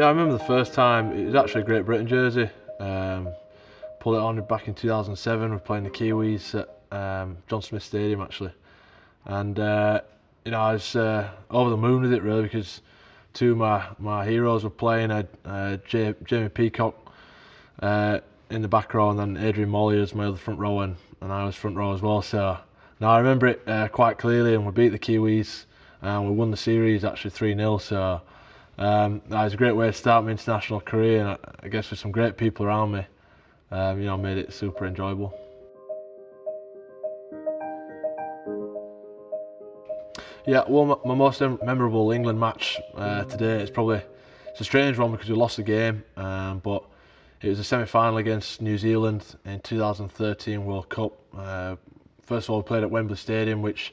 Yeah, I remember the first time. It was actually a Great Britain jersey. Pulled it on back in 2007. We're playing the Kiwis at John Smith Stadium actually, and I was over the moon with it really because two of my heroes were playing. I had Jamie Peacock in the back row, and then Adrian Molly as my other front row, and I was front row as well. So now I remember it quite clearly, and we beat the Kiwis, and we won the series actually 3-0. So that was a great way to start my international career, and I guess with some great people around me, made it super enjoyable. Yeah, well, my most memorable England match today is probably, it's a strange one because we lost the game, but it was a semi-final against New Zealand in 2013 World Cup. First of all, we played at Wembley Stadium, which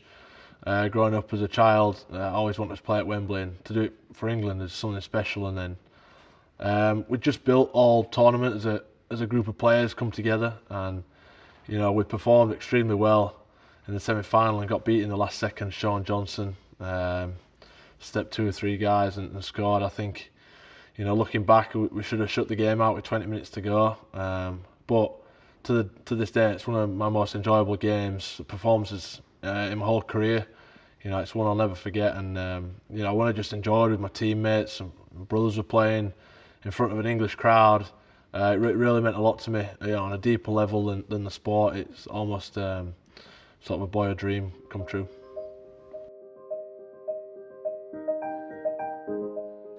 growing up as a child, I always wanted to play at Wembley, and to do it for England is something special. And then we just built all tournament as a group of players come together, and we performed extremely well in the semi-final and got beat in the last second. Sean Johnson stepped 2 or 3 guys and scored. I think, looking back, we should have shut the game out with 20 minutes to go. But to this day, it's one of my most enjoyable performances in my whole career. It's one I'll never forget, and when I just enjoyed with my teammates, and my brothers were playing in front of an English crowd. It really meant a lot to me, on a deeper level than the sport. It's almost sort of a boyhood dream come true.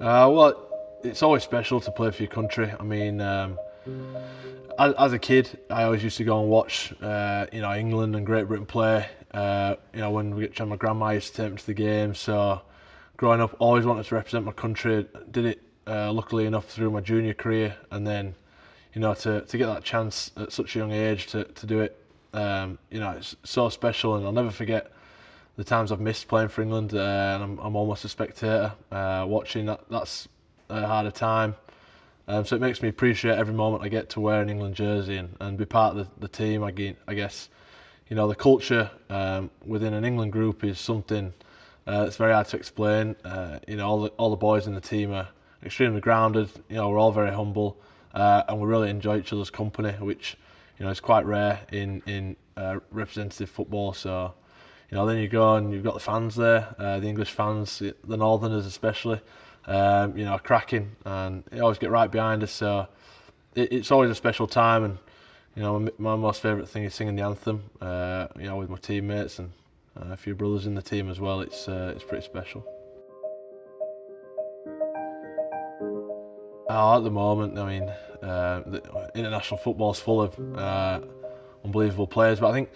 Well, it's always special to play for your country. I mean, as a kid, I always used to go and watch, England and Great Britain play. When my grandma used to take me to the game. So, growing up, always wanted to represent my country. Did it luckily enough through my junior career, and then, to get that chance at such a young age to do it, it's so special, and I'll never forget the times I've missed playing for England, and I'm almost a spectator watching that. That's a harder time. So it makes me appreciate every moment I get to wear an England jersey and be part of the team. I guess, the culture within an England group is something that's very hard to explain. All the boys in the team are extremely grounded. We're all very humble, and we really enjoy each other's company, which is quite rare in representative football. So then you go and you've got the fans there, the English fans, the Northerners especially. Cracking, and they always get right behind us. So it's always a special time, and my most favourite thing is singing the anthem. With my teammates and a few brothers in the team as well. It's pretty special. At the moment, I mean, the international football's full of unbelievable players, but I think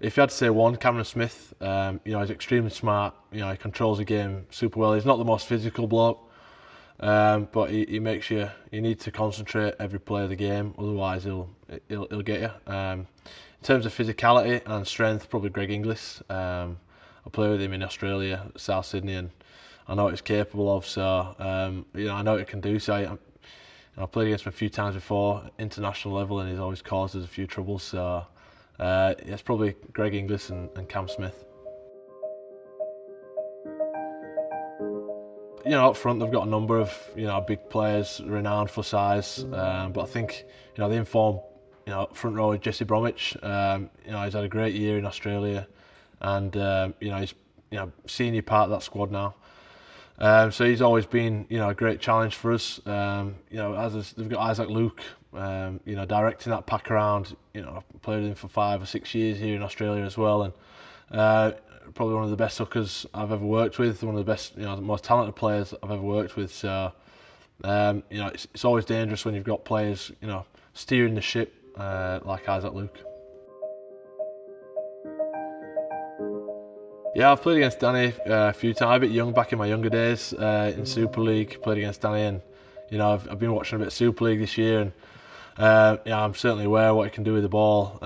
if you had to say one, Cameron Smith, he's extremely smart. He controls the game super well. He's not the most physical bloke, but he makes you need to concentrate every play of the game, otherwise he'll get you. In terms of physicality and strength, probably Greg Inglis. I play with him in Australia, South Sydney, and I know what he's capable of. So I know what he can do. So I've played against him a few times before, international level, and he's always caused us a few troubles. So it's probably Greg Inglis and Cam Smith. Up front they've got a number of big players renowned for size, but I think the informed front row is Jesse Bromwich. He's had a great year in Australia, and he's senior part of that squad now. So he's always been a great challenge for us. As they've got Isaac Luke, directing that pack around. I've played with him for 5 or 6 years here in Australia as well, and probably one of the best hookers I've ever worked with, one of the best, the most talented players I've ever worked with. So, it's always dangerous when you've got players, steering the ship like Isaac Luke. Yeah, I've played against Danny a few times. A bit young, back in my younger days in Super League. Played against Danny, and I've been watching a bit of Super League this year, and I'm certainly aware of what he can do with the ball.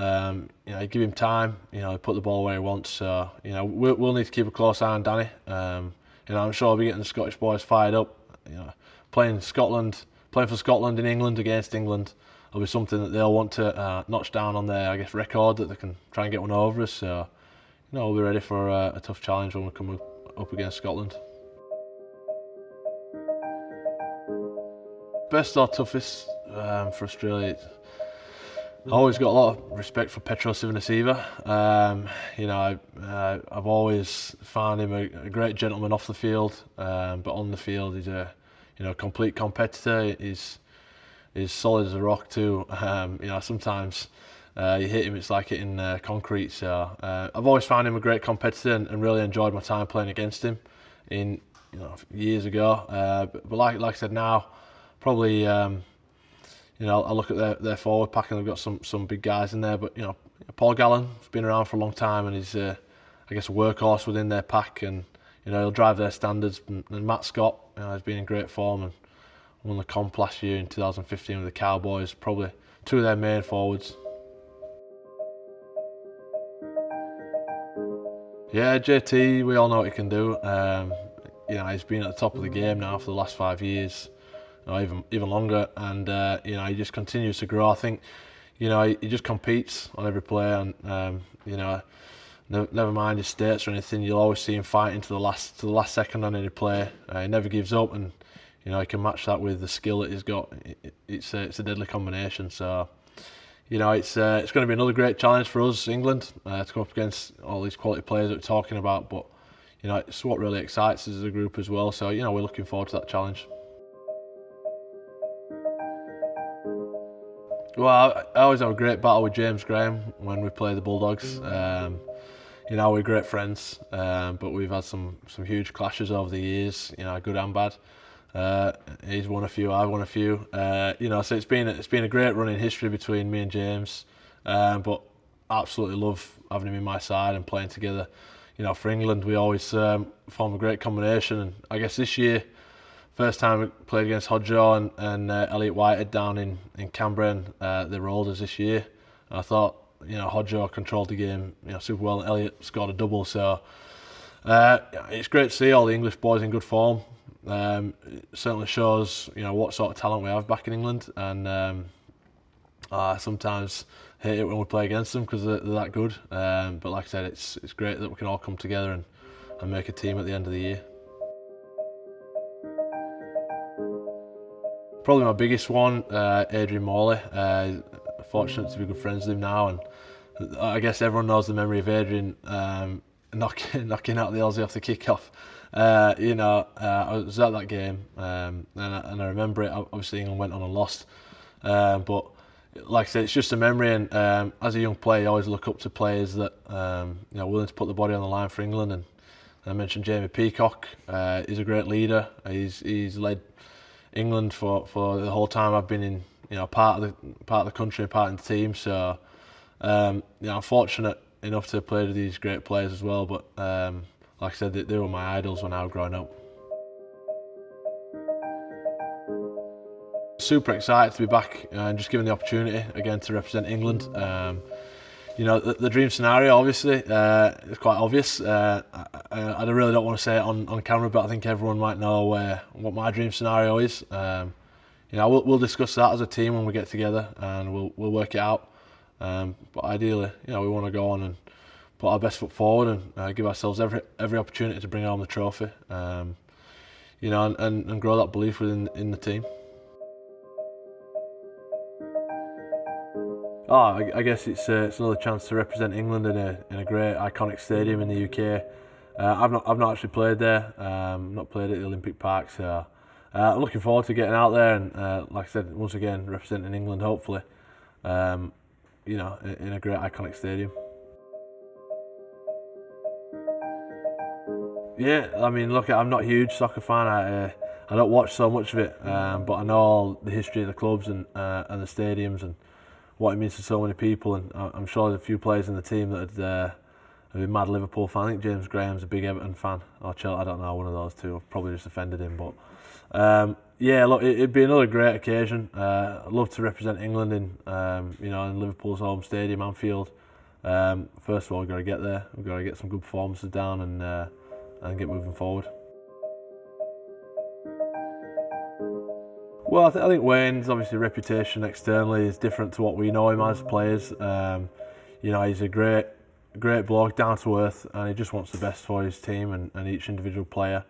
Give him time. Put the ball where he wants. So we'll need to keep a close eye on Danny. I'm sure I'll be getting the Scottish boys fired up. Playing for Scotland in England against England will be something that they'll want to notch down on their, record, that they can try and get one over us. So we'll be ready for a tough challenge when we come up against Scotland. Best or toughest for Australia. I always got a lot of respect for Petro Civoniceva. I've always found him a great gentleman off the field, but on the field he's a complete competitor. He's solid as a rock too. Sometimes you hit him, it's like hitting concrete. So I've always found him a great competitor and really enjoyed my time playing against him years ago. But like I said, now probably. I look at their forward pack and they've got some big guys in there. But Paul Gallen's been around for a long time and he's a workhorse within their pack, and he'll drive their standards. And Matt Scott has been in great form and won the comp last year in 2015 with the Cowboys. Probably two of their main forwards. Yeah, JT, we all know what he can do. He's been at the top of the game now for the last 5 years. Even longer, and he just continues to grow. I think he just competes on every play, and never mind his states or anything, you'll always see him fighting to the last second on any play. He never gives up, and he can match that with the skill that he's got. It's a deadly combination. So it's going to be another great challenge for us, England, to go up against all these quality players that we're talking about. But it's what really excites us as a group as well. So we're looking forward to that challenge. Well, I always have a great battle with James Graham when we play the Bulldogs. We're great friends, but we've had some huge clashes over the years, good and bad. He's won a few, I've won a few. So it's been a great run in history between me and James. But absolutely love having him in my side and playing together. For England, we always form a great combination, and I guess this year, first time we played against Hodjo and Elliot Whitehead down in Canberra, and they rolled us this year. And I thought, Hodjo controlled the game super well, and Elliot scored a double. So it's great to see all the English boys in good form. It certainly shows what sort of talent we have back in England, and I sometimes hate it when we play against them because they're that good. But like I said, it's great that we can all come together and make a team at the end of the year. Probably my biggest one, Adrian Morley. Fortunate to be good friends with him now, and I guess everyone knows the memory of Adrian knocking out the Aussie off the kick-off. I was at that game, and I remember it. Obviously, England went on and lost, but like I said, it's just a memory. And as a young player, you always look up to players that willing to put the body on the line for England. And I mentioned Jamie Peacock. He's a great leader. He's led England for the whole time I've been in part of the country and part of the team. So I'm fortunate enough to play with these great players as well. But like I said, they were my idols when I was growing up. Super excited to be back and just given the opportunity again to represent England. The dream scenario, obviously, is quite obvious. I really don't want to say it on camera, but I think everyone might know what my dream scenario is. We'll discuss that as a team when we get together, and we'll work it out. But ideally, we want to go on and put our best foot forward and give ourselves every opportunity to bring home the trophy. And grow that belief within the team. I guess it's another chance to represent England in a great iconic stadium in the UK. I've not actually played there. Not played at the Olympic Park, so I'm looking forward to getting out there and, like I said, once again representing England. Hopefully, in a great iconic stadium. Yeah, I mean, look, I'm not a huge soccer fan. I don't watch so much of it, but I know all the history of the clubs and the stadiums and what it means to so many people, and I'm sure there's a few players in the team that have been mad Liverpool fan. I think James Graham's a big Everton fan, or Chelsea, I don't know, one of those two. I've probably just offended him, but look, it'd be another great occasion. I'd love to represent England in Liverpool's home stadium, Anfield. First of all, we've got to get there. We've got to get some good performances down and get moving forward. Well, I think Wayne's obviously reputation externally is different to what we know him as players. He's a great bloke, down to earth, and he just wants the best for his team and each individual player.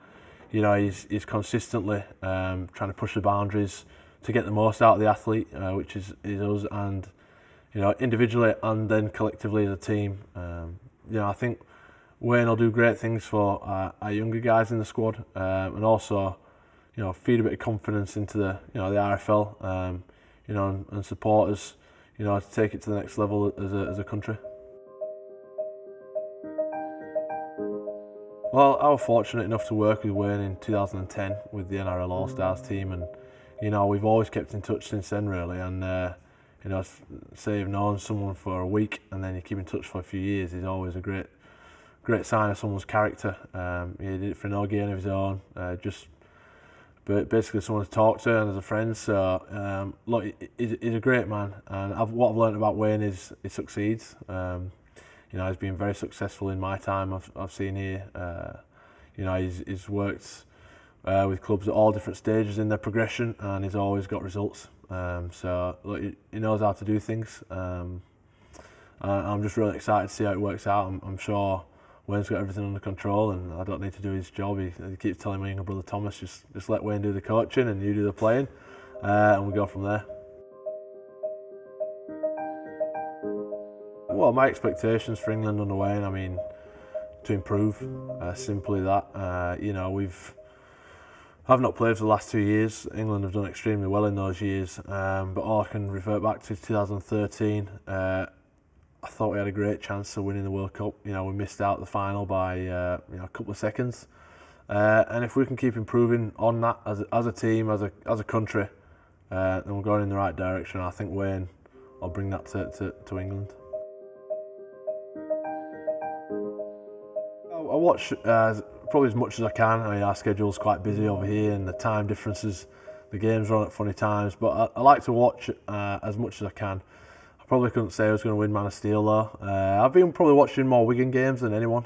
He's consistently trying to push the boundaries to get the most out of the athlete, which is us, and individually and then collectively as a team. I think Wayne will do great things for our younger guys in the squad, and also feed a bit of confidence into the the RFL, and support us to take it to the next level as a country. Well, I was fortunate enough to work with Wayne in 2010 with the NRL All Stars team, and we've always kept in touch since then, really. And say you've known someone for a week and then you keep in touch for a few years is always a great sign of someone's character. He did it for no gain of his own, just basically someone to talk to and as a friend. So look, he's a great man, and what I've learned about Wayne is he succeeds. He's been very successful in my time I've seen here. He's worked with clubs at all different stages in their progression, and he's always got results. So look, he knows how to do things. I'm just really excited to see how it works out. I'm sure Wayne's got everything under control, and I don't need to do his job. He keeps telling my younger brother Thomas, just let Wayne do the coaching and you do the playing, and we go from there. Well, my expectations for England under Wayne, I mean, to improve, simply that. I've not played for the last 2 years. England have done extremely well in those years, but all I can revert back to 2013. I thought we had a great chance of winning the World Cup. We missed out the final by a couple of seconds, and if we can keep improving on that as a team, as a country, then we're going in the right direction. I think Wayne will bring that to England. I watch probably as much as I can. I mean, our schedule's quite busy over here, and the time differences, the games run at funny times. But I like to watch as much as I can. I probably couldn't say I was going to win Man of Steel though. I've been probably watching more Wigan games than anyone.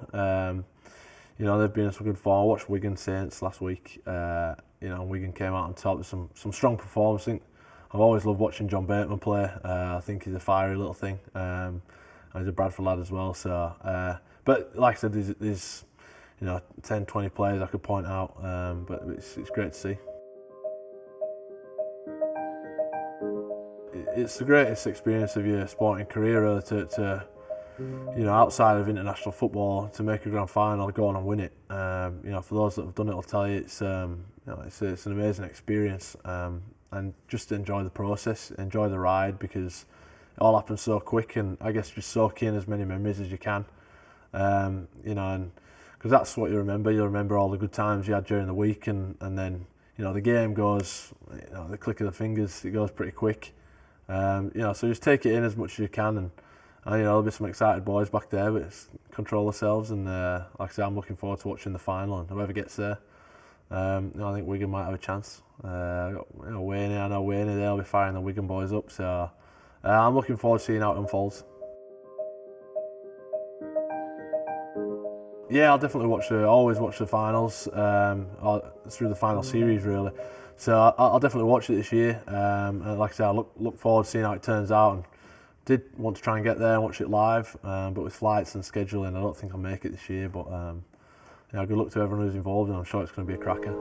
They've been in some good form. I watched Wigan Saints last week. Wigan came out on top with some strong performance. I think I've always loved watching John Bateman play. I think he's a fiery little thing. And he's a Bradford lad as well. So. But like I said, there's 10, 20 players I could point out, but it's great to see. It's the greatest experience of your sporting career, really, to outside of international football, to make a grand final, go on and win it. For those that have done it, I'll tell you, it's an amazing experience, and just enjoy the process, enjoy the ride, because it all happens so quick, and I guess just soak in as many memories as you can. And because that's what you remember. You'll remember all the good times you had during the week, and then the game goes, the click of the fingers, it goes pretty quick. So just take it in as much as you can, and there'll be some excited boys back there, but control themselves. And like I said, I'm looking forward to watching the final, and whoever gets there, I think Wigan might have a chance. Wayne, I know Wayne, they'll be firing the Wigan boys up, so I'm looking forward to seeing how it unfolds. Yeah, I'll definitely always watch the finals, or through the final series really. So I'll definitely watch it this year. And like I said, I look forward to seeing how it turns out. And did want to try and get there and watch it live, but with flights and scheduling, I don't think I'll make it this year. But good luck to everyone who's involved, and I'm sure it's going to be a cracker.